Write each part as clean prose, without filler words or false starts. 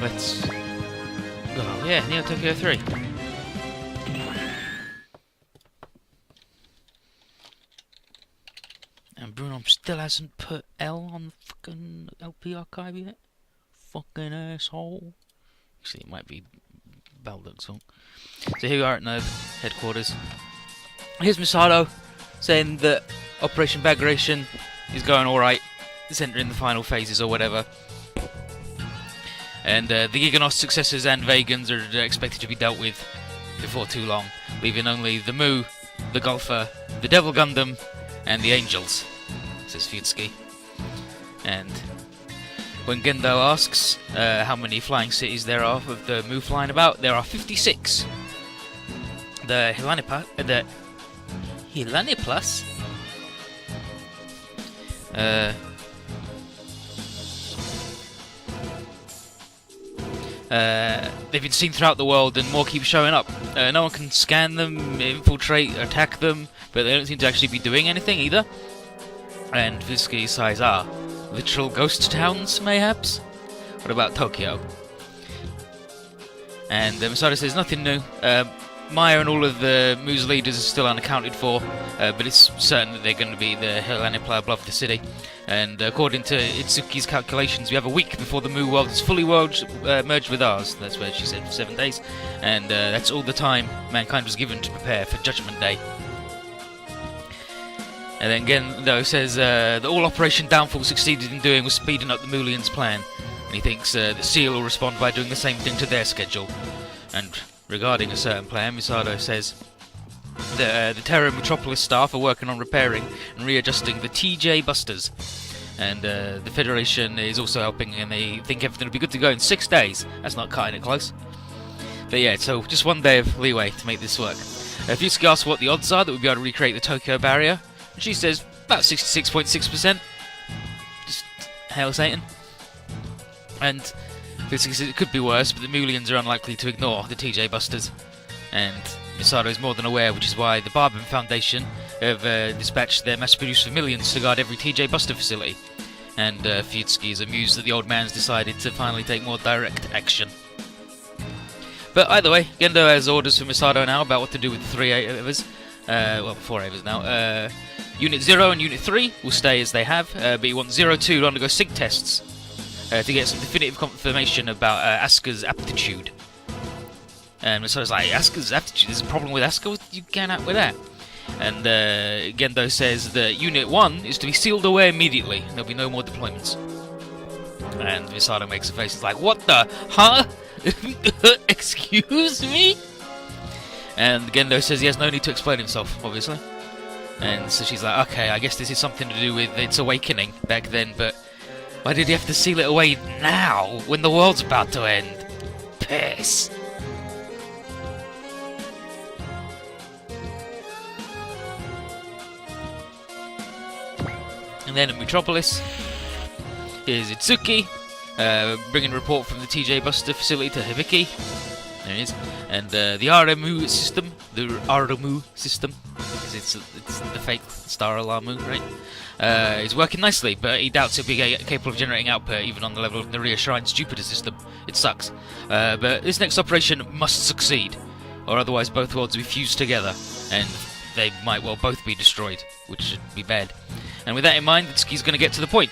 let's go. Yeah, Neo Tokyo 3. And Bruno still hasn't put L on the fucking LP archive yet. Fucking asshole. Actually, it might be Balduck's fault. So here we are at Nerve headquarters. Here's Misato saying that Operation Bagration is going alright. It's entering the final phases or whatever. And the Giganos successors and Vegans are expected to be dealt with before too long, leaving only the Mu, the Golfer, the Devil Gundam, and the Angels, says Futsuki. And when Gendo asks how many flying cities there are of the Mu flying about, there are 56. The Helaniplus they've been seen throughout the world, and more keep showing up. No one can scan them, infiltrate, attack them, but they don't seem to actually be doing anything either. And Vitsuki sighs, literal ghost towns, mayhaps? What about Tokyo? And Misato says nothing new. Maya and all of the Mu's leaders are still unaccounted for, but it's certain that they're going to be the Hellanipla above the city. And according to Itsuki's calculations, we have a week before the Mu world is fully merged with ours. That's where she said for 7 days. And that's all the time mankind was given to prepare for Judgment Day. And then Gendo says that all Operation Downfall succeeded in doing was speeding up the Mulians' plan. And he thinks that Seal will respond by doing the same thing to their schedule. And regarding a certain plan, Misato says that the Terra Metropolis staff are working on repairing and readjusting the TJ Busters. And the Federation is also helping, and they think everything will be good to go in 6 days. That's not cutting it close. But yeah, so just 1 day of leeway to make this work. Futsuki asks what the odds are that we'll be able to recreate the Tokyo barrier. And she says about 66.6%. Just hail Satan. And Futsuki says it could be worse, but the Mulians are unlikely to ignore the TJ Busters. And Misato is more than aware, which is why the Barben Foundation have dispatched their mass-produced Vermilions to guard every TJ Buster facility. And Futsuki is amused that the old man's decided to finally take more direct action. But either way, Gendo has orders from Misato now about what to do with the 3 Avers. Well, 4 Avers now. Unit 0 and Unit 3 will stay as they have, but he wants 0-2 to undergo SIG tests to get some definitive confirmation about Asuka's aptitude. And so it's like, Asuka's aptitude, there's a problem with Asuka, what you can at with that? And Gendo says that Unit 1 is to be sealed away immediately, and there'll be no more deployments. And Misato makes a face, it's like, what the? Huh? Excuse me? And Gendo says he has no need to explain himself, obviously. And so she's like, okay, I guess this is something to do with its awakening back then, but why did he have to seal it away now, when the world's about to end? Piss. And then in Metropolis, here's Itsuki, bringing a report from the TJ Buster facility to Hibiki. There it is. And the RMU system, because it's the fake Star Alarm Moon, right? Is working nicely, but he doubts it'll be capable of generating output even on the level of the reassuring Jupiter system. It sucks. But this next operation must succeed, or otherwise both worlds will be fused together, and they might well both be destroyed, which should be bad. And with that in mind, Itsuki's going to get to the point.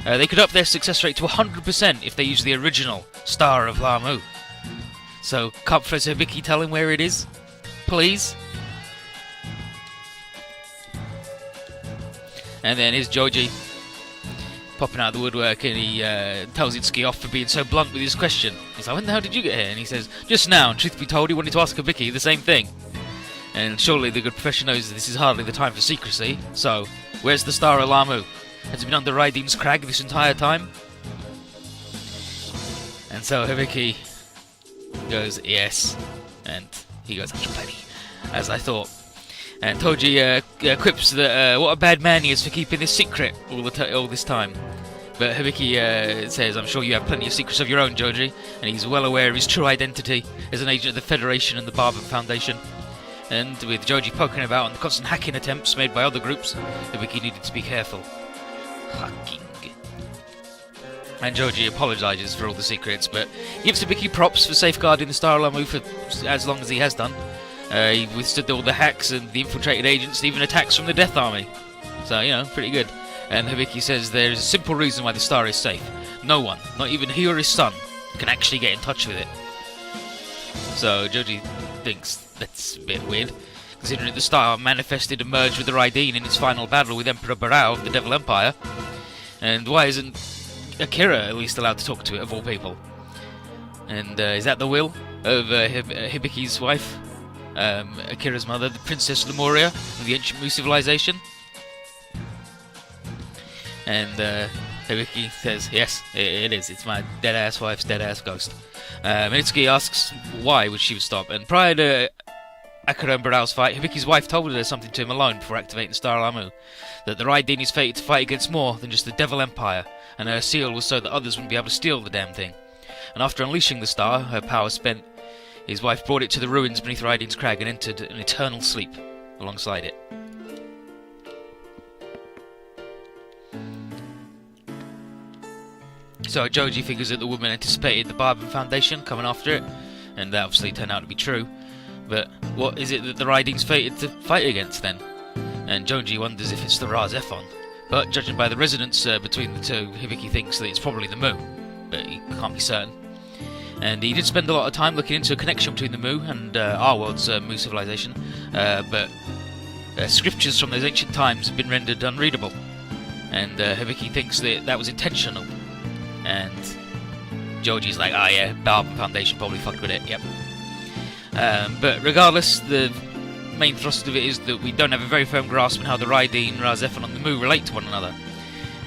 They could up their success rate to 100% if they use the original Star of Lamu. So, can't Professor Hibiki tell him where it is? Please? And then here's Joji popping out of the woodwork, and he tells Itsuki off for being so blunt with his question. He's like, when the hell did you get here? And he says, just now, and truth be told, he wanted to ask Hibiki the same thing. And surely the good professor knows that this is hardly the time for secrecy, so, where's the Star of Lamu? Has it been under Raideen's crag this entire time? And so Hibiki goes, yes. And he goes, plenty, as I thought. And Toji quips that what a bad man he is for keeping this secret all this time. But Hibiki says, I'm sure you have plenty of secrets of your own, Joji, and he's well aware of his true identity as an agent of the Federation and the Barben Foundation. And with Joji poking about on the constant hacking attempts made by other groups, Hibiki needed to be careful. Hacking. And Joji apologises for all the secrets, but gives Hibiki props for safeguarding the Star Alarm for as long as he has done. He withstood all the hacks and the infiltrated agents and even attacks from the Death Army. So, you know, pretty good. And Hibiki says there's a simple reason why the star is safe. No one, not even he or his son, can actually get in touch with it. So Joji thinks that's a bit weird, considering the star manifested and merged with the Raideen in its final battle with Emperor Barao of the Devil Empire. And why isn't Akira at least allowed to talk to it, of all people? And is that the will of Hibiki's wife? Akira's mother, the Princess Lemuria of the ancient Mu civilization? And Hibiki says, yes, it is. It's my dead-ass wife's dead-ass ghost. Mitsuki asks why would she stop, and prior to Akira and Barao's fight, Hibiki's wife told her something to him alone before activating Star Alarm, that the Raideen is fated to fight against more than just the Devil Empire, and her seal was so that others wouldn't be able to steal the damn thing. And after unleashing the star, her power spent, his wife brought it to the ruins beneath Raideen's crag and entered an eternal sleep alongside it. So Joji figures that the woman anticipated the Barben Foundation coming after it, and that obviously turned out to be true. But what is it that the Raideen's fated to fight against then? And Joji wonders if it's the Ra Zephon. But judging by the resonance between the two, Hibiki thinks that it's probably the Mu, but he can't be certain. And he did spend a lot of time looking into a connection between the Mu and our world's Mu civilization, but scriptures from those ancient times have been rendered unreadable. And Hibiki thinks that that was intentional. And Joji's like, oh yeah, Barben Foundation probably fucked with it, yep. But regardless, the main thrust of it is that we don't have a very firm grasp on how the Raideen, Ra Zephon and the Mu relate to one another.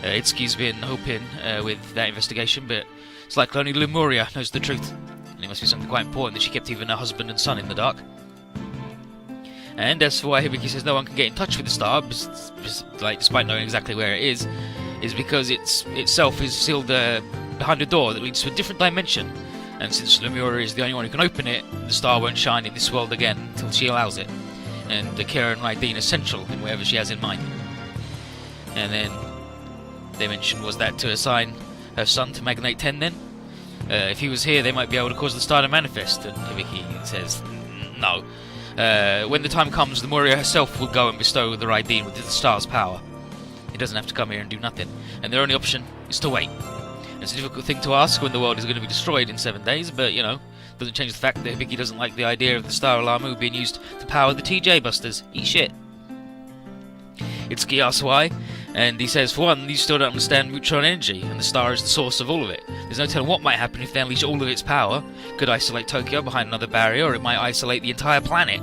Itsuki's been hoping with that investigation, but it's likely only Lemuria knows the truth. And it must be something quite important that she kept even her husband and son in the dark. And as for why Hibiki says no one can get in touch with the star, despite knowing exactly where it is because itself is sealed behind a door that leads to a different dimension. And since Lemuria is the only one who can open it, the star won't shine in this world again until she allows it. And Akira and Raideen are central in whatever she has in mind. And then they mentioned was that to assign her son to Magnate 10 then? If he was here, they might be able to cause the star to manifest. And Hibiki says, no. When the time comes, Lemuria herself will go and bestow the Raideen with the star's power. He doesn't have to come here and do nothing. And their only option is to wait. It's a difficult thing to ask when the world is going to be destroyed in 7 days, but, you know, doesn't change the fact that Hibiki doesn't like the idea of the Star Alarm being used to power the TJ Busters. Eat shit. Itsuki asks why, and he says, for one, you still don't understand neutron energy, and the star is the source of all of it. There's no telling what might happen if they unleash all of its power. It could isolate Tokyo behind another barrier, or it might isolate the entire planet.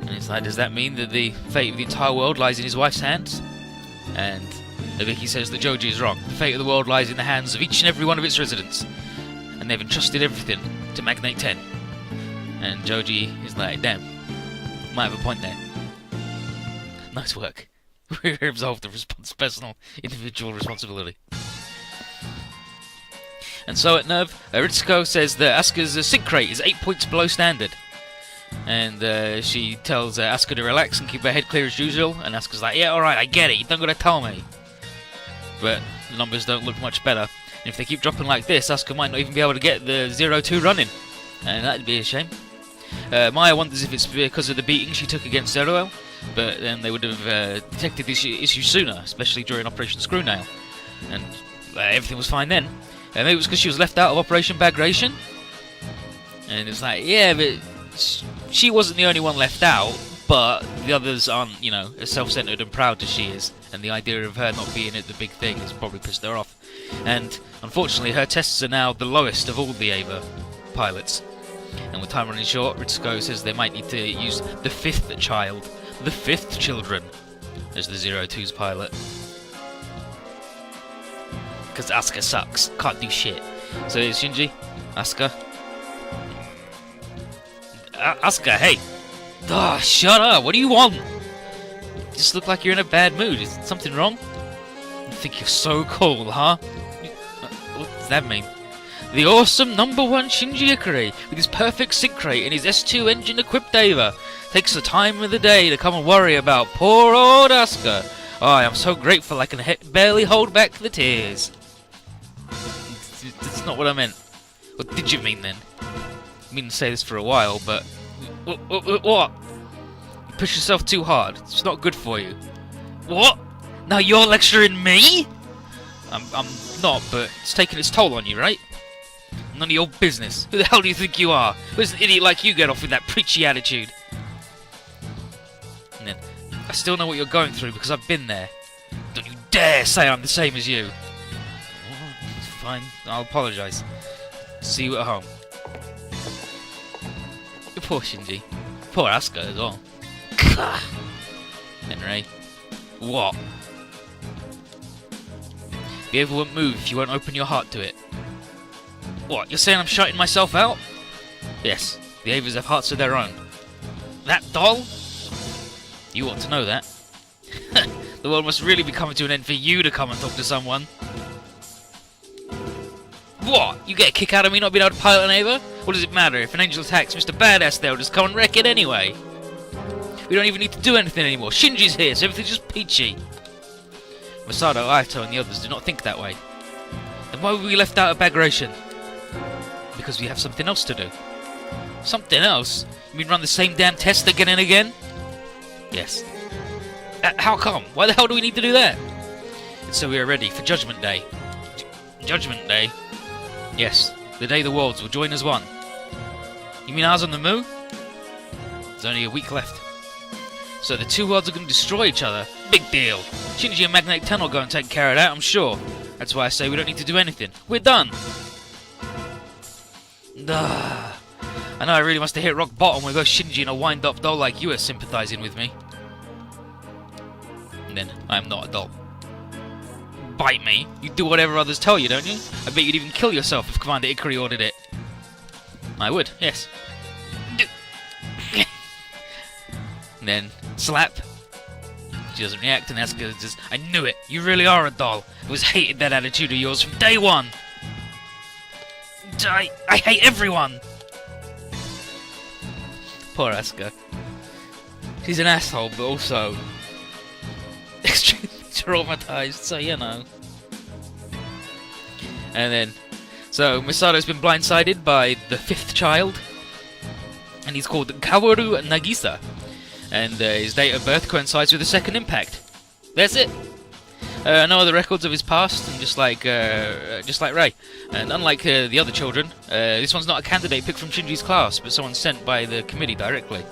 And it's like, does that mean that the fate of the entire world lies in his wife's hands? And Hibiki says that Joji is wrong. The fate of the world lies in the hands of each and every one of its residents, and they've entrusted everything to Magnate 10. And Joji is like, damn, might have a point there. Nice work. We absolved the personal, individual responsibility. And so at Nerve, Ritsuko says that Asuka's sync rate is 8 points below standard. And she tells Asuka to relax and keep her head clear as usual. And Asuka's like, yeah, alright, I get it, you don't gotta tell me. But the numbers don't look much better. And if they keep dropping like this, Asuka might not even be able to get the 0-2 running. And that'd be a shame. Maya wonders if it's because of the beating she took against Zeruel, but then they would have detected this issue sooner, especially during Operation Screwnail. And everything was fine then. Maybe it was because she was left out of Operation Bagration? And it's like, yeah, but she wasn't the only one left out, but the others aren't, you know, as self-centered and proud as she is, and the idea of her not being at the big thing has probably pissed her off. And unfortunately, her tests are now the lowest of all the Ava pilots. And with time running short, Ritsuko says they might need to use the 5th child, the 5th children, as the 0-2's pilot. Because Asuka sucks, can't do shit. So it's Shinji, Asuka. Asuka, hey! Ah, shut up, what do you want? You just look like you're in a bad mood, is something wrong? You think you're so cool, huh? What does that mean? The awesome #1 Shinji Ikari, with his perfect sync rate and his S2 engine equipped Ava, takes the time of the day to come and worry about poor old Asuka. Oh, I am so grateful I can barely hold back the tears. not what I meant. What did you mean then? I mean to say this for a while, but... What? You push yourself too hard. It's not good for you. What? Now you're lecturing me? I'm not, but it's taking its toll on you, right? None of your business. Who the hell do you think you are? Who does an idiot like you get off with that preachy attitude? And then, I still know what you're going through because I've been there. Don't you dare say I'm the same as you. Oh, it's fine. I'll apologise. See you at home. Poor Shinji. Poor Asuka as well. Henry. What? The Ava won't move if you won't open your heart to it. What, you're saying I'm shutting myself out? Yes, the Avas have hearts of their own. That doll? You ought to know that. The world must really be coming to an end for you to come and talk to someone. What? You get a kick out of me not being able to pilot an Ava? What does it matter? If an angel attacks Mr. Badass, they'll just come and wreck it anyway. We don't even need to do anything anymore. Shinji's here, so everything's just peachy. Masato, Aito, and the others do not think that way. Then why were we left out of Bagration? Because we have something else to do. Something else? You mean run the same damn test again and again? Yes. How come? Why the hell do we need to do that? It's so we are ready for Judgment Day. Judgment Day? Yes, the day the worlds will join as one. You mean ours on the Mu? There's only a week left. So the two worlds are going to destroy each other? Big deal. Shinji and Magnetic 10 will go and take care of that, I'm sure. That's why I say we don't need to do anything. We're done! I know I really must have hit rock bottom when both Shinji and a wind-up doll like you are sympathising with me. And then, I am not a doll. Bite me? You do whatever others tell you, don't you? I bet you'd even kill yourself if Commander Ikari ordered it. I would, yes. And then, slap. She doesn't react, and Asuka says, I knew it! You really are a doll! I was hated that attitude of yours from day one! I hate everyone! Poor Asuka. She's an asshole, but also extremely traumatized, so you know. And then, so Misato's been blindsided by the fifth child, and he's called Kaworu Nagisa, and his date of birth coincides with the second impact. That's it. No other records of his past, and just like Rei. And unlike the other children, this one's not a candidate picked from Shinji's class, but someone sent by the committee directly.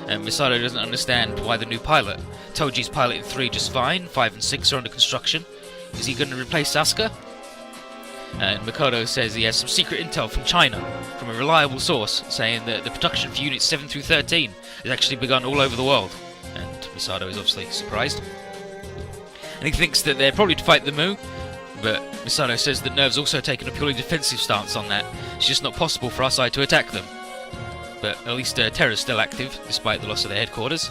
And Misato doesn't understand why the new pilot. Toji's piloting 3 just fine, 5 and 6 are under construction. Is he going to replace Asuka? And Makoto says he has some secret intel from China, from a reliable source, saying that the production for Units 7 through 13 has actually begun all over the world. And Misato is obviously surprised. And he thinks that they're probably to fight the Mu, but Misato says that Nerve's also taken a purely defensive stance on that. It's just not possible for our side to attack them. But at least Terra's still active, despite the loss of their headquarters.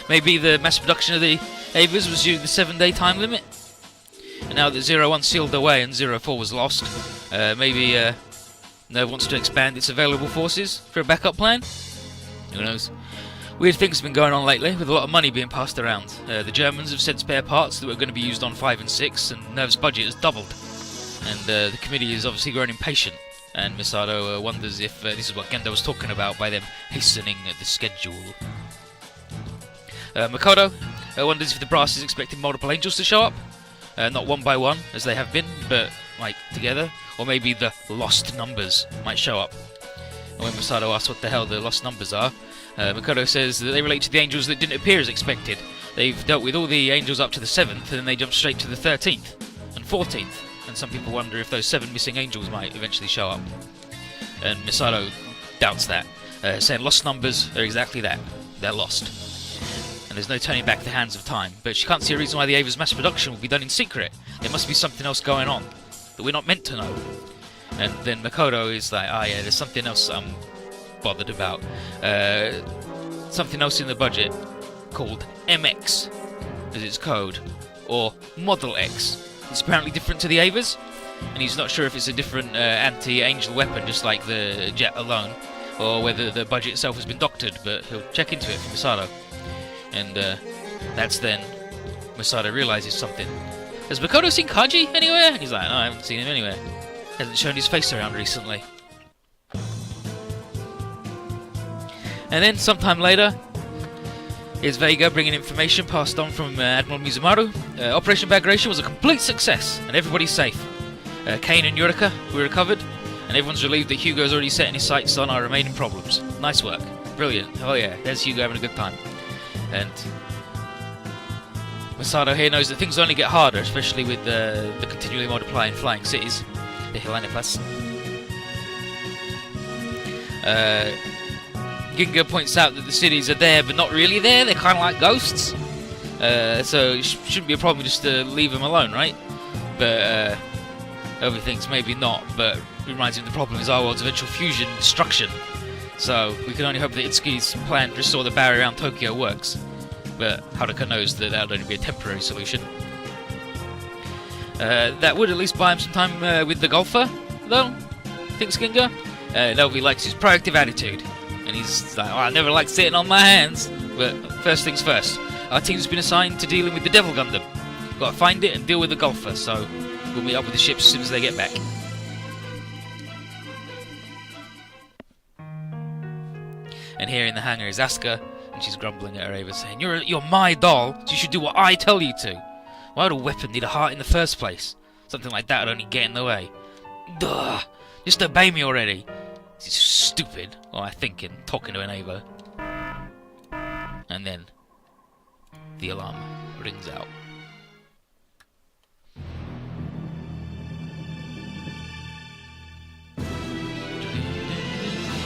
Maybe the mass production of the Avas was due to the 7-day time limit? And now that 01 sealed away and 04 was lost, maybe Nerve wants to expand its available forces for a backup plan? Who knows? Weird things have been going on lately, with a lot of money being passed around. The Germans have sent spare parts that were going to be used on 5 and 6, and Nerve's budget has doubled. And the committee is obviously grown impatient, and Misato wonders if this is what Gendo was talking about by them hastening the schedule. Makoto wonders if the brass is expecting multiple angels to show up. Not one by one, as they have been, but, like, together. Or maybe the lost numbers might show up. And when Misato asks what the hell the lost numbers are, Makoto says that they relate to the angels that didn't appear as expected. They've dealt with all the angels up to the 7th, and then they jump straight to the 13th and 14th. And some people wonder if those 7 missing angels might eventually show up. And Misato doubts that, saying lost numbers are exactly that. They're lost. And there's no turning back the hands of time. But she can't see a reason why the Ava's mass production will be done in secret. There must be something else going on that we're not meant to know. And then Makoto is like, yeah, there's something else I'm bothered about. Something else in the budget called MX as its code, or Model X. It's apparently different to the Avas, and he's not sure if it's a different anti-angel weapon, just like the jet alone, or whether the budget itself has been doctored, but he'll check into it for Misato. And that's then Misato realizes something. has Makoto seen Kaji anywhere? And he's like, no, I haven't seen him anywhere. Hasn't shown his face around recently. And then, sometime later, here's Vega bringing information passed on from Admiral Mizumaru. Operation Bagration was a complete success, and everybody's safe. Kane and Yurika were recovered, and everyone's relieved that Hugo's already setting his sights on our remaining problems. Nice work. Brilliant. Oh yeah, there's Hugo having a good time. And Masato here knows that things only get harder, especially with the continually multiplying flying cities. The Helanipas. Ginga points out that the cities are there, but not really there. They're kind of like ghosts. So it shouldn't be a problem just to leave them alone, right? But Ovi thinks maybe not, but reminds him the problem is our world's eventual fusion and destruction. So we can only hope that Itsuki's plan to restore the barrier around Tokyo works. But Haruka knows that that would only be a temporary solution. That would at least buy him some time with the golfer, though, thinks Ginga. Novi likes his proactive attitude. And he's like, oh, I never like sitting on my hands. But first things first, our team's been assigned to dealing with the Devil Gundam. Got to find it and deal with the golfer, so we'll meet up with the ships as soon as they get back. And here in the hangar is Asuka, and she's grumbling at her Ava, saying, You're my doll, so you should do what I tell you to. Why would a weapon need a heart in the first place? Something like that would only get in the way. Duh! Just obey me already. She's stupid, or I thinking, talking to an Ava. And then the alarm rings out.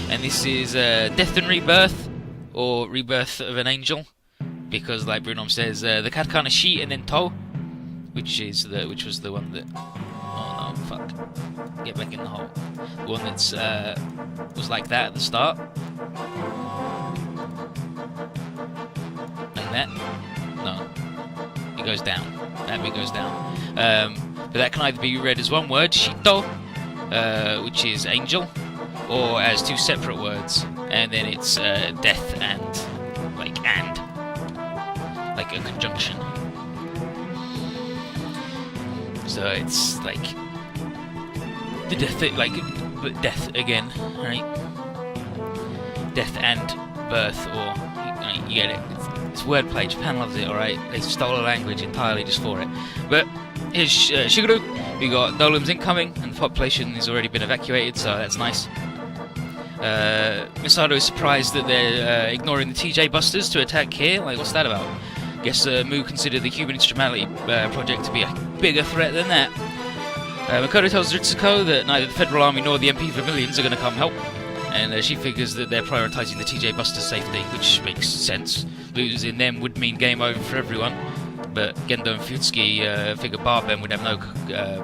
And this is Death and Rebirth, or Rebirth of an Angel, because like Brunom says, the Katakana Shi and then To, which was the one that, oh no, fuck, get back in the hole. The one that's was like that at the start, like that. No, it goes down. That bit goes down. But that can either be read as one word, Shito, which is angel, or as two separate words, and then it's death and like a conjunction. So it's like the death, like death again, right? Death and birth, or you get it. It's wordplay. Japan loves it, alright? They stole a language entirely just for it. But here's Shigeru. We got Dolums incoming, and the population has already been evacuated, so that's nice. Misato is surprised that they're ignoring the TJ Busters to attack here. Like, what's that about? Guess Mu considered the Human Instrumentality project to be a bigger threat than that. Makoto tells Ritsuko that neither the Federal Army nor the MP Vermilions are going to come help, and she figures that they're prioritising the TJ Busters' safety, which makes sense. Losing them would mean game over for everyone, but Gendo and Futsuki figure Barben would have no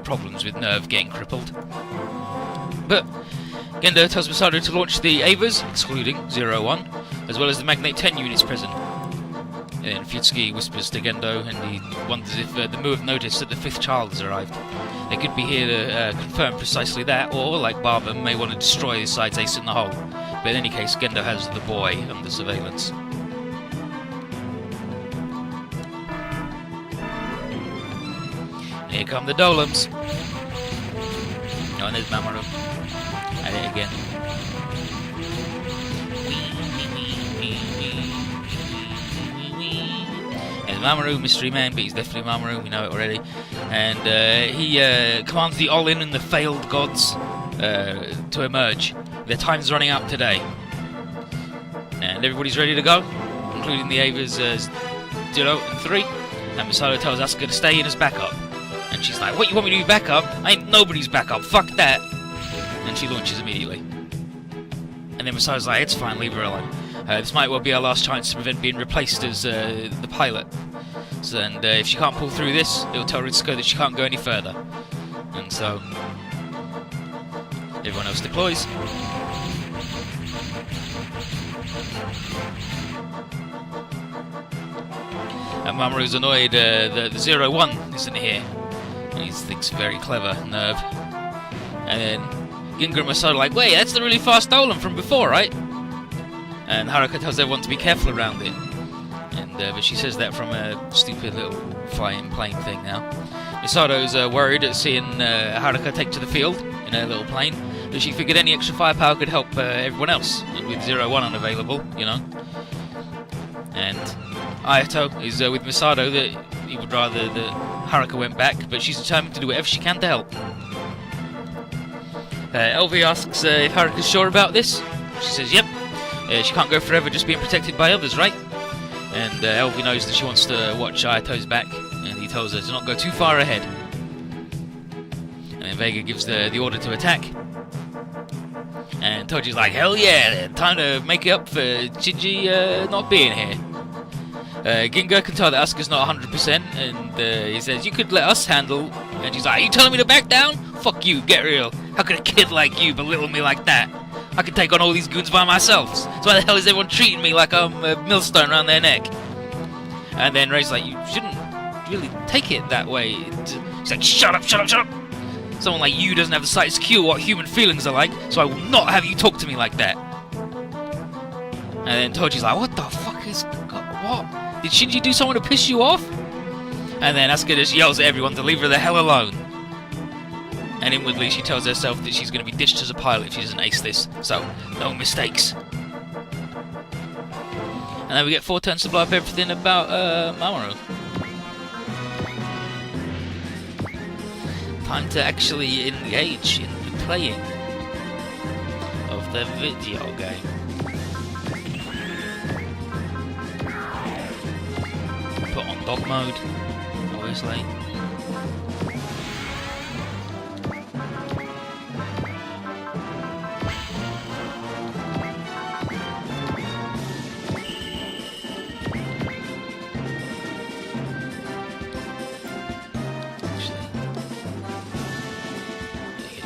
problems with Nerve getting crippled. But Gendo tells Masato to launch the Avas, excluding 01, as well as the Magnate 10 units present. And then Futsuki whispers to Gendo, and he wonders if the Mu have noticed that the 5th child has arrived. They could be here to confirm precisely that, or, like Barber, may want to destroy the side's ace in the hole. But in any case, Gendo has the boy under surveillance. And here come the Dolums. Oh, and there's Mamoru. At it again. And Mamoru, mystery man, but he's definitely Mamoru, we know it already. And he commands the All-In and the Failed Gods to emerge. Their time's running out today. And everybody's ready to go, including the Avas 0 and 3. And Masato tells Asuka to stay in as backup. And she's like, what, you want me to be backup? I ain't nobody's backup, fuck that. And she launches immediately. And then Masato's like, it's fine, leave her alone. This might well be our last chance to prevent being replaced as the pilot. So, and if she can't pull through this, it'll tell Ritsuko that she can't go any further. And so, everyone else deploys. And Mamoru's annoyed the 0-1 isn't here. And he thinks very clever, Nerve. And then Ginga and Masato are like, wait, that's the really fast Dolan from before, right? And Haruka tells everyone to be careful around it. And but she says that from a stupid little flying plane thing now. Misato's worried at seeing Haruka take to the field in her little plane, but she figured any extra firepower could help everyone else, and with 0-1 unavailable, you know. And Ayato is with Misato that he would rather that Haruka went back, but she's determined to do whatever she can to help. LV asks if Haruka's sure about this. She says yep. She can't go forever just being protected by others, right? And LV knows that she wants to watch Ayato's back, and he tells her to not go too far ahead. And then Vega gives the order to attack. And Toji's like, hell yeah, time to make it up for Shinji not being here. Ginga can tell that Asuka's not 100%, and he says, you could let us handle. And she's like, are you telling me to back down? Fuck you, get real. How could a kid like you belittle me like that? I can take on all these goons by myself. So why the hell is everyone treating me like I'm a millstone around their neck? And then Ray's like, you shouldn't really take it that way. She's like, shut up, shut up, shut up. Someone like you doesn't have the slightest clue what human feelings are like, so I will not have you talk to me like that. And then Toji's like, what the fuck is... what? Did Shinji do someone to piss you off? And then Asuka just yells at everyone to leave her the hell alone. And inwardly she tells herself that she's going to be ditched as a pilot if she doesn't ace this, so no mistakes. And then we get 4 turns to blow up everything about Mamoru. Time to actually engage in the playing of the video game. Put on dog mode, obviously.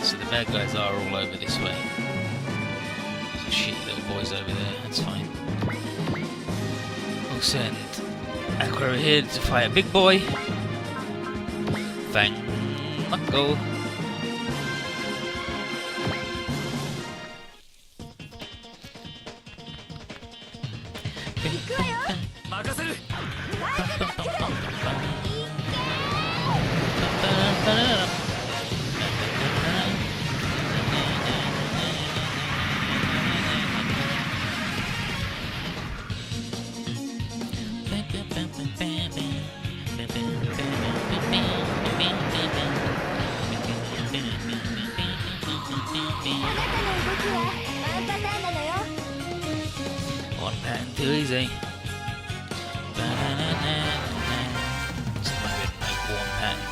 So the bad guys are all over this way. Some shitty little boys over there, that's fine. We'll send Aqua here to fight a big boy. Fang Knuckle. One pattern too easy. It's not good, like one pattern,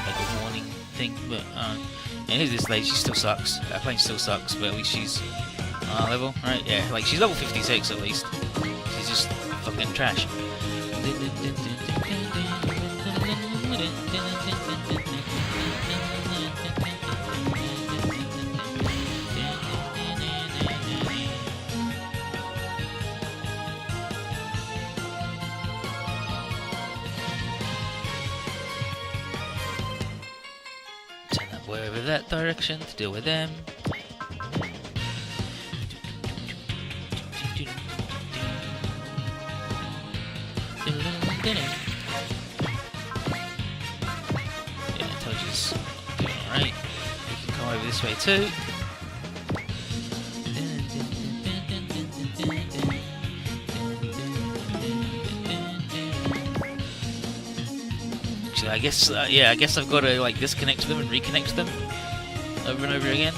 like a warning thing, but and here's this lady, she still sucks. That plane still sucks, but at least she's on our level, right? Yeah, like she's level 56 at least. She's just fucking trash. Over that direction to deal with them. Yeah, I told you it's doing alright. We can come over this way too. I guess, yeah, I guess I've got to like disconnect them and reconnect them over and over again.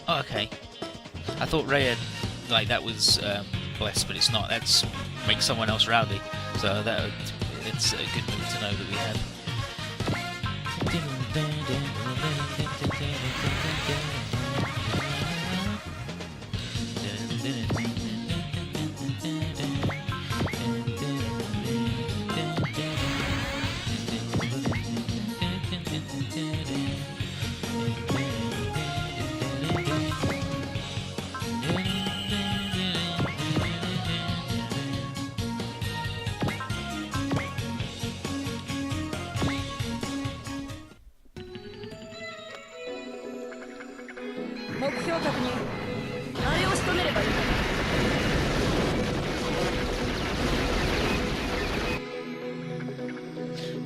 Oh, okay. I thought Raya, like, that was blessed, but it's not. That's makes someone else rowdy. So that it's a good move to know that we had. 況確認。あれを仕留めればいい。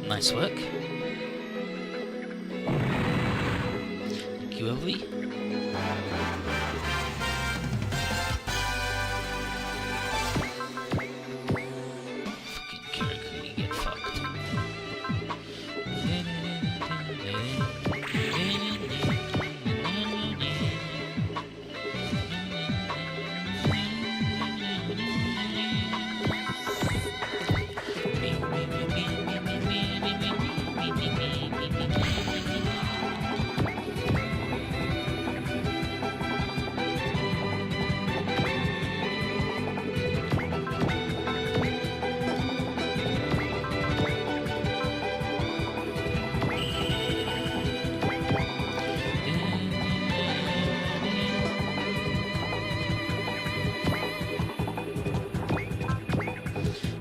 Nice work. Thank you, Elvie. Fucking Kirk, you get fucked.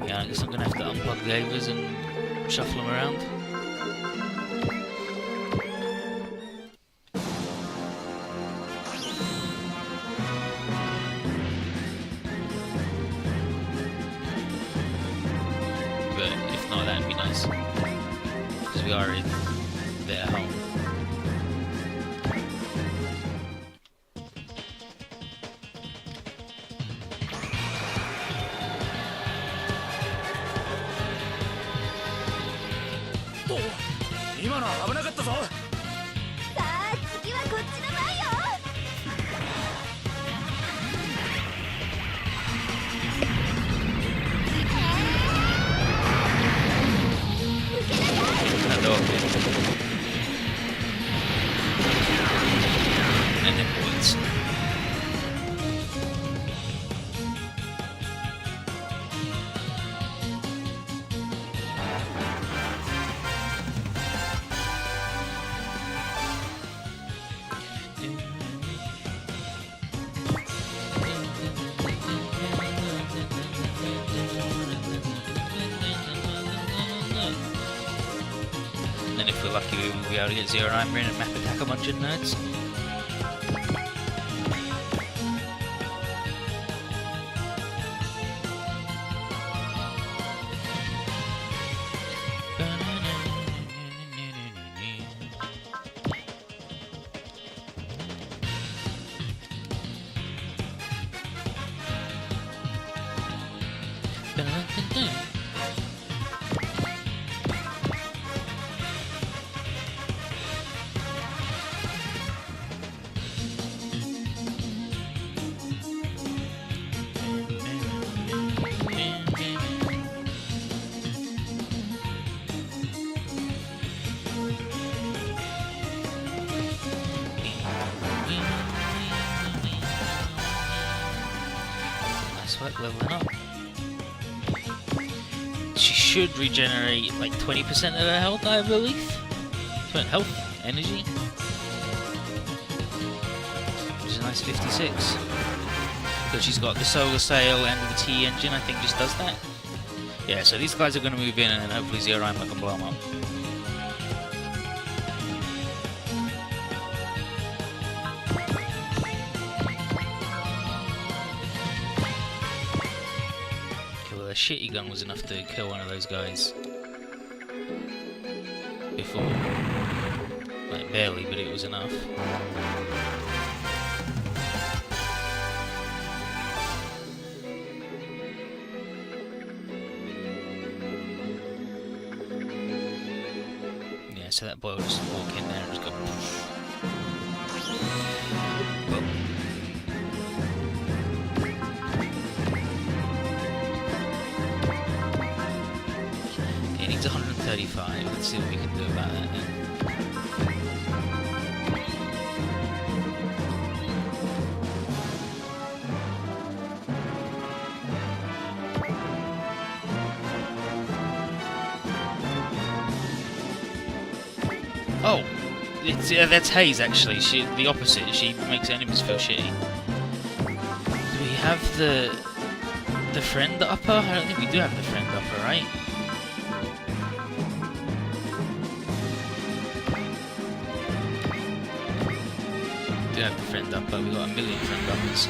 Yeah, I guess I'm gonna have to unplug the Avers and shuffle them around. But if not, that'd be nice. Because we are in their home. Oh, 今のは危なかったぞ。さあ、次はこっちの番よ。Hello. And then points. And if we're lucky, we will be able to get Zero Imer in and map attack a bunch of nerds. Nice work leveling up. She should regenerate like 20% of her health, I believe. Health, energy. Which is a nice 56. Because she's got the solar sail and the T engine, I think just does that. Yeah, so these guys are going to move in and then hopefully Zero Imer can blow them up. A shitty gun was enough to kill one of those guys before. Like barely, but it was enough. Yeah, so that boy will just walk in there and just go. Well, it needs 135. Let's see what we can do about that then. Oh, that's Haze actually. The opposite. She makes enemies feel shitty. Do we have the friend upper? I don't think we do have the friend upper, right? do have a friend up, but we got a million friend uppers.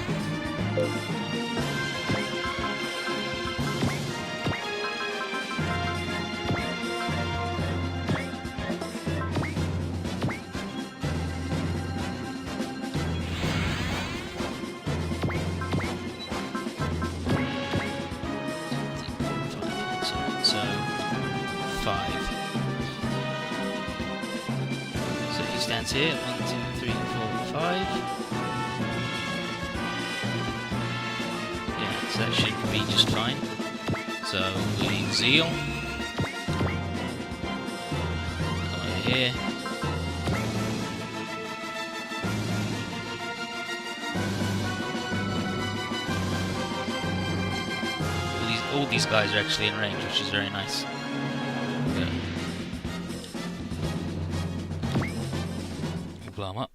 So 5. So he stands here. 1, 2, 3, 4, 5. Yeah, so that should be just fine. So we need Zeal. Come over here. All these guys are actually in range, which is very nice. Okay. Blow them up.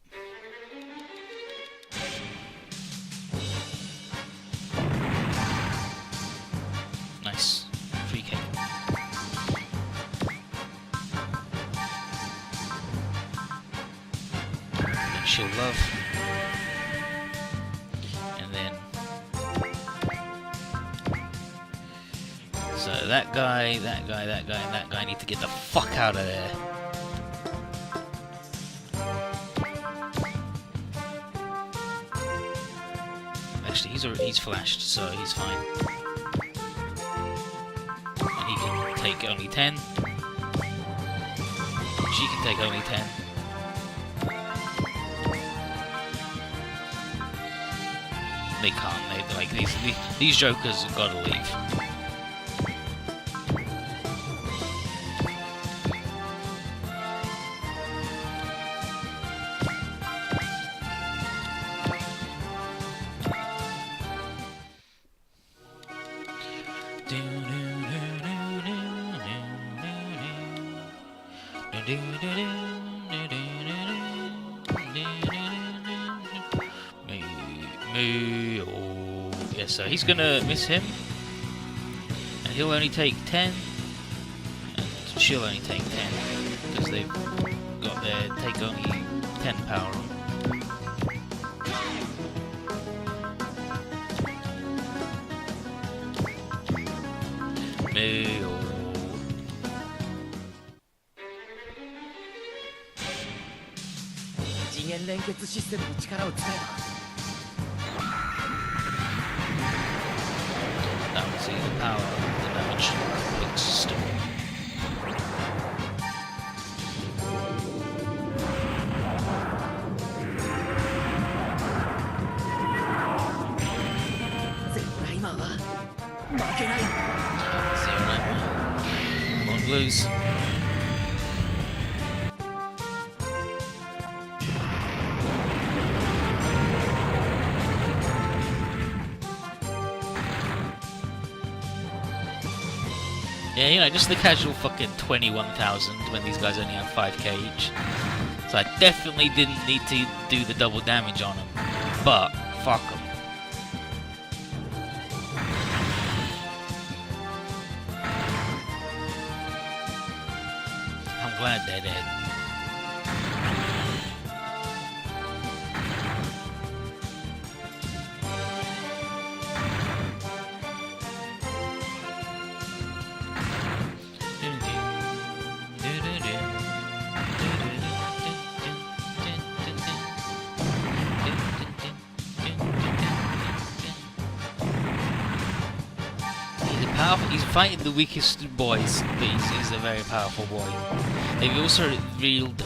Nice. 3k. And she'll love. And then so that guy, that guy, that guy, and that guy need to get the fuck out of there. Actually, he's flashed, so he's fine. And he can take only 10. She can take only 10. They can't. They like these jokers have got to leave. Yeah, so he's gonna miss him, and he'll only take 10, and she'll only take 10 because they've got their take only 10 power on. No. 次元連結システムに力を使えば That was the power of the damage system. Won't lose. Yeah, you know, just the casual fucking 21,000 when these guys only have 5k each. So I definitely didn't need to do the double damage on them. But, fuck them. I'm glad they're dead. He's fighting the weakest boys, but he's a very powerful boy. They've also revealed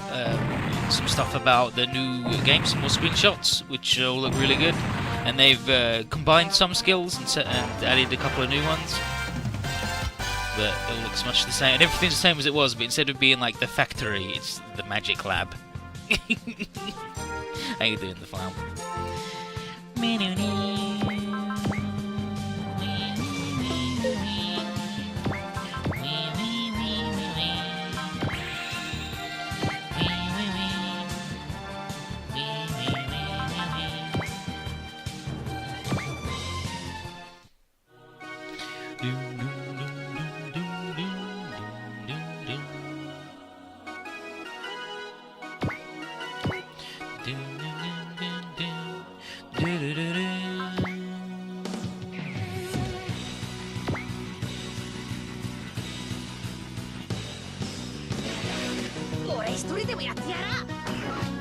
some stuff about the new game, some more screenshots, which all look really good. And they've combined some skills and added a couple of new ones. But it all looks much the same. And everything's the same as it was, but instead of being like the factory, it's the magic lab. How you doing, the file?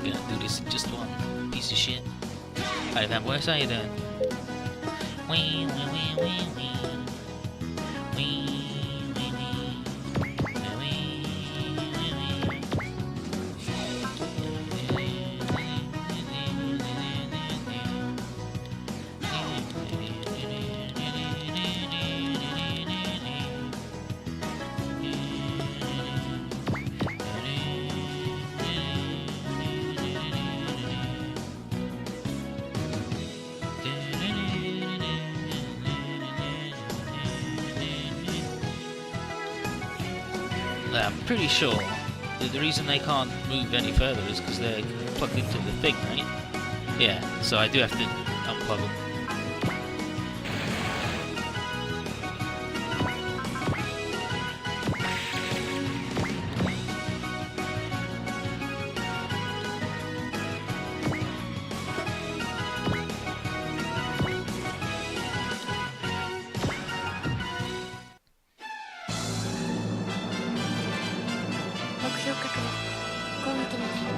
Gonna do this in just one piece of shit. Hey, fanboys, how you doing? Wee, wee, wee, wee, wee. Wee, wee, wee. Wee, wee, wee. I'm pretty sure that the reason they can't move any further is because they're plugged into the thing, right? Yeah, so I do have to unplug them.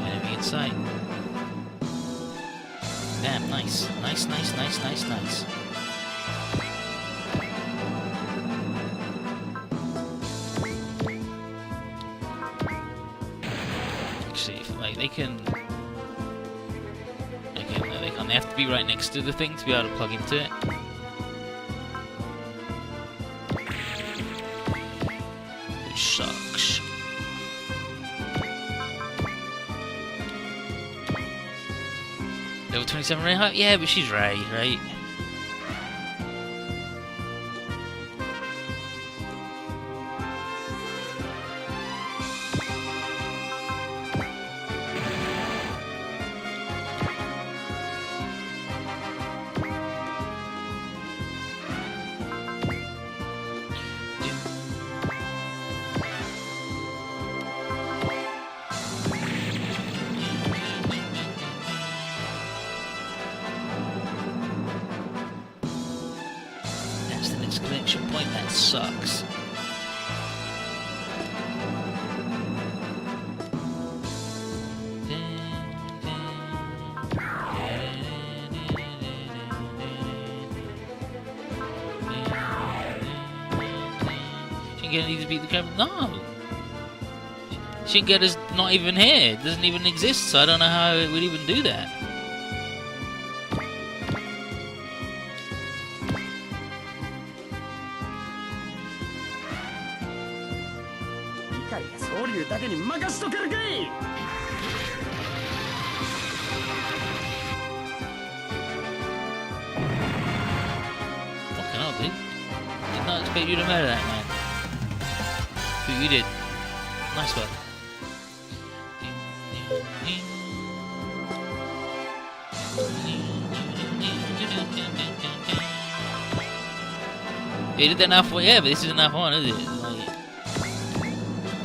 Enemy in sight. Damn, nice. Nice, nice, nice, nice, nice. Actually, if, like, they can... Again, no, they can't. They have to be right next to the thing to be able to plug into it. Which sucks. Level 27 Ray Hype? Yeah, but she's Ray, right? Connection point, that sucks. She ain't need to beat the camera. No! She can get us not even here. It doesn't even exist, so I don't know how it would even do that. Fucking hell, dude. Did not expect you to murder that man. But you did. Nice one. You did that enough one, yeah, but this is enough one, is it? Like,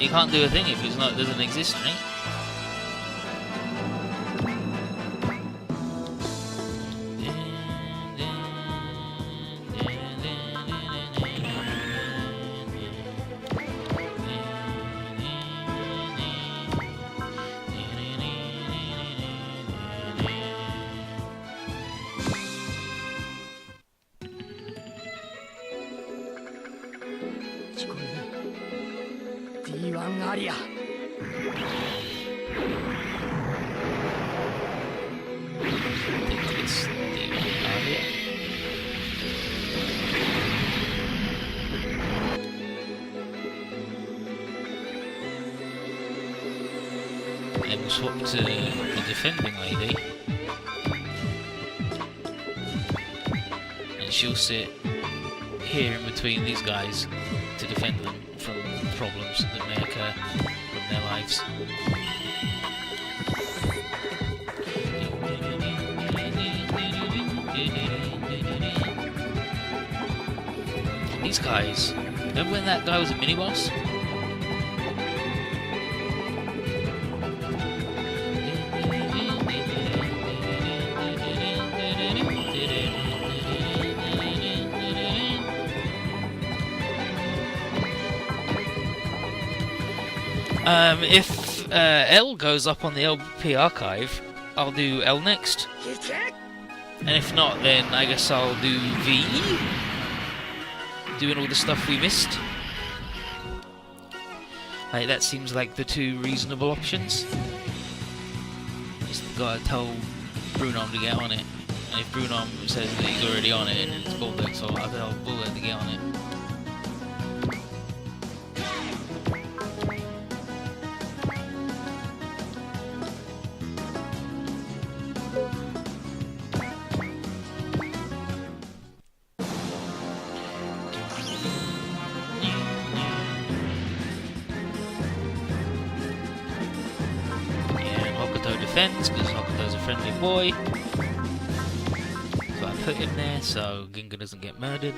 you can't do a thing if it's not, doesn't exist, right? D1 アリア。And we'll swap to the defending lady, and she'll sit here in between these guys to defend them from problems that may occur in their lives. These guys, remember when that guy was a mini-boss? If L goes up on the LP archive, I'll do L next. And if not, then I guess I'll do V. Doing all the stuff we missed. Like, that seems like the two reasonable options. Just gotta tell Brunom to get on it. And if Brunom says that he's already on it, and it's Bulldog, so I'll tell Bulldog to get on it. Defense, because Hokuto's a friendly boy. So I put him there so Ginga doesn't get murdered.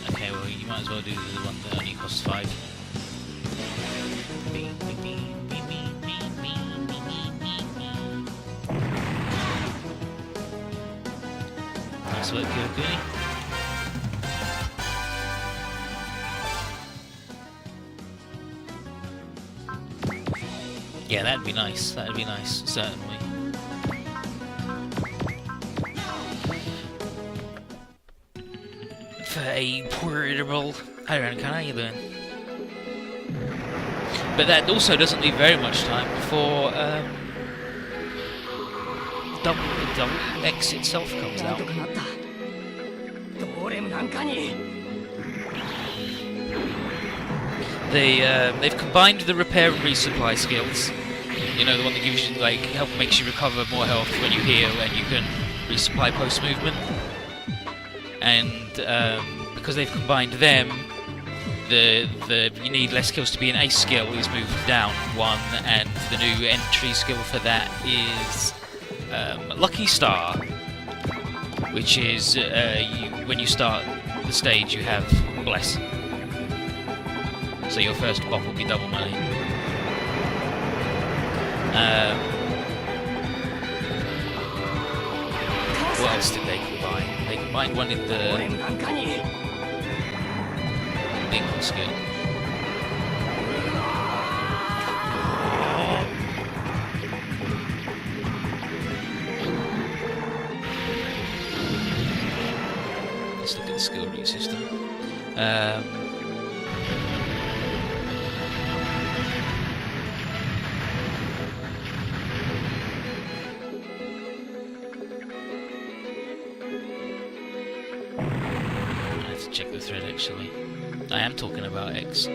Okay, well you might as well do the one that only costs 5. Nice work, Kyokuni. Yeah, that'd be nice. That'd be nice, certainly. For a portable... Hi, Rankan, how you doing? But that also doesn't leave very much time before double X itself comes out. They've combined the repair and resupply skills. You know, the one that gives you, like, makes you recover more health when you heal, and you can resupply post movement. And because they've combined them, the you need less skills to be an ace skill is moved down 1, and the new entry skill for that is Lucky Star, which is when you start the stage you have Bless. So your first bop will be double money. What else did they combine? They combined one in the Inkle skill. Let's look at the skill root system. Check the thread actually. I am talking about X.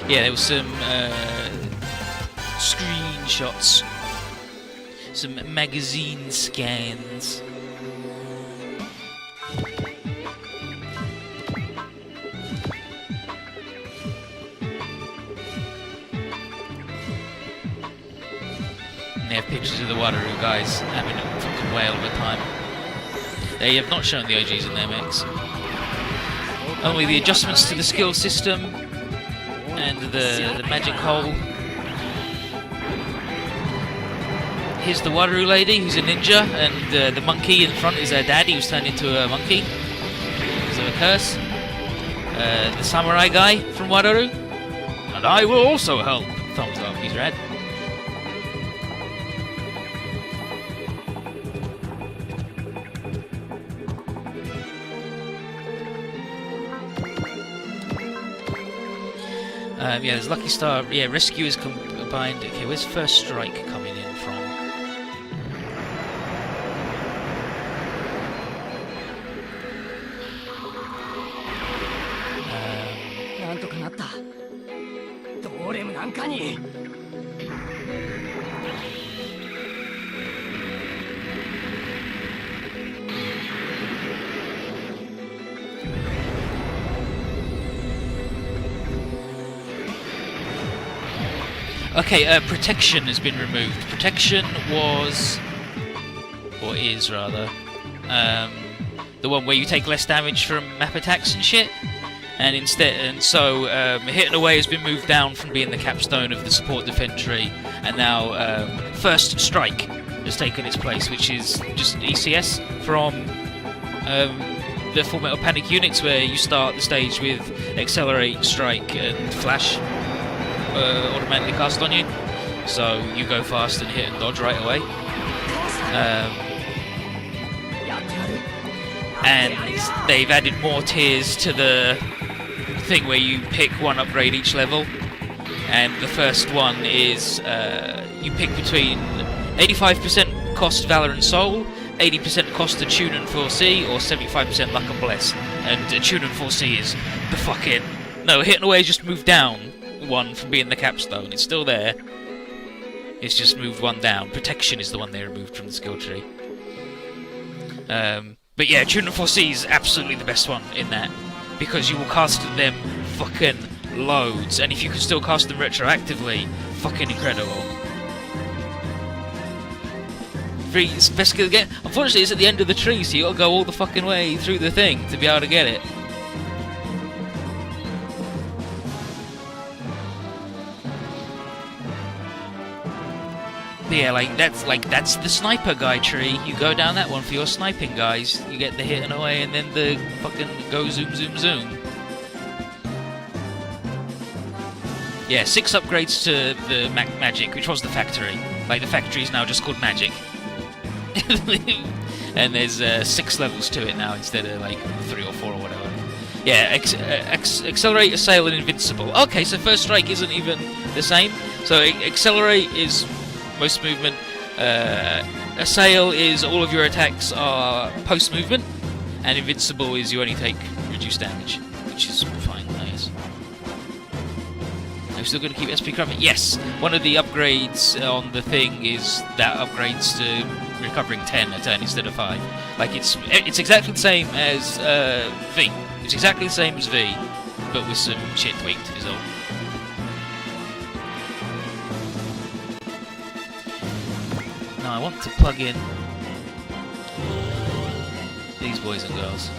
Yeah, there was some screenshots, some magazine scans. And they have pictures of the Wataru guys having a fucking whale of a time. They have not shown the OGs in the MX. Only the adjustments to the skill system and the magic hole. Here's the Wataru lady, who's a ninja, and the monkey in front is her daddy, who's turned into a monkey because of a curse. The samurai guy from Wataru, and I will also help. Thumbs up, he's rad. Yeah, there's Lucky Star. Yeah, Rescue is combined. Okay, where's First Strike coming in from? Okay, Protection has been removed. Protection was, or is rather, the one where you take less damage from map attacks and shit. and so Hitting Away has been moved down from being the capstone of the support defend tree, and now First Strike has taken its place, which is just ECS from the Full Metal Panic units, where you start the stage with Accelerate, Strike, and Flash automatically cast on you, so you go fast and hit and dodge right away. And they've added more tiers to the thing where you pick one upgrade each level, and the first one is you pick between 85% cost Valor and Soul, 80% cost Attune and 4C, or 75% Luck and Bless. And Attune and 4C is the fucking... No, Hitting Away just moved down one from being the capstone. It's still there. It's just moved one down. Protection is the one they removed from the skill tree. But yeah, Attune and 4C is absolutely the best one in that, because you will cast them fucking loads, and if you can still cast them retroactively, fucking incredible. It's best skill again. Unfortunately, it's at the end of the tree, so you gotta go all the fucking way through the thing to be able to get it. But yeah, that's the sniper guy tree. You go down that one for your sniping guys. You get the Hitting Away, and then the fucking go zoom zoom zoom. Yeah, 6 upgrades to the magic, which was the factory. Like, the factory is now just called magic. And there's 6 levels to it now instead of like 3 or 4 or whatever. Yeah, Accelerate, Assail, and Invincible. Okay, so First Strike isn't even the same. So Accelerate is most movement. Assail is all of your attacks are post movement, and Invincible is you only take reduced damage, which is fine, I guess. I'm still going to keep SP cover. Yes, one of the upgrades on the thing is that upgrades to recovering 10 a turn instead of 5. Like it's exactly the same as V. It's exactly the same as V, but with some shit tweaked is all. Now I want to plug in these boys and girls.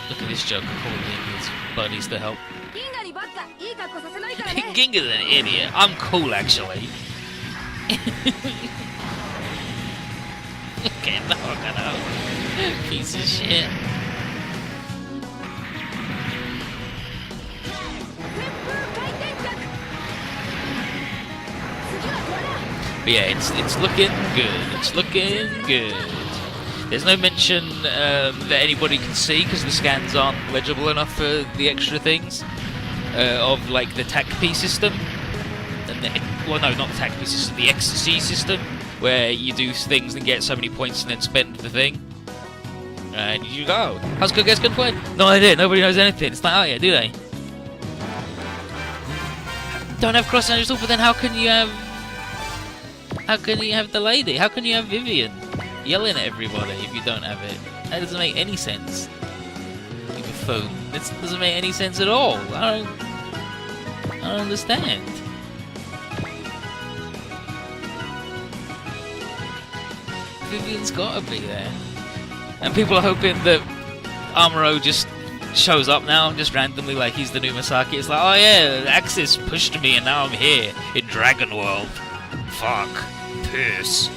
Look at this Joker calling his buddies to help. Ginga's an idiot. I'm cool, actually. Okay, no, no. Piece of shit. But yeah, it's looking good. It's looking good. There's no mention that anybody can see because the scans aren't legible enough for the extra things of like the TACP system. And well, no, not the TACP system, the XC system, where you do things and get so many points and then spend the thing. And you go, how's good guys gonna play? No idea. Nobody knows anything. It's not out yet, do they? Don't have cross angels, but then how can you have? How can you have the lady? How can you have Vivian yelling at everybody if you don't have it? That doesn't make any sense. You buffoon. This doesn't make any sense at all. I don't understand. Vivian's gotta be there. And people are hoping that Amuro just shows up now, just randomly, like he's the new Masaki. It's like, oh yeah, Axis pushed me and now I'm here in Dragon World. Fuck. Piss.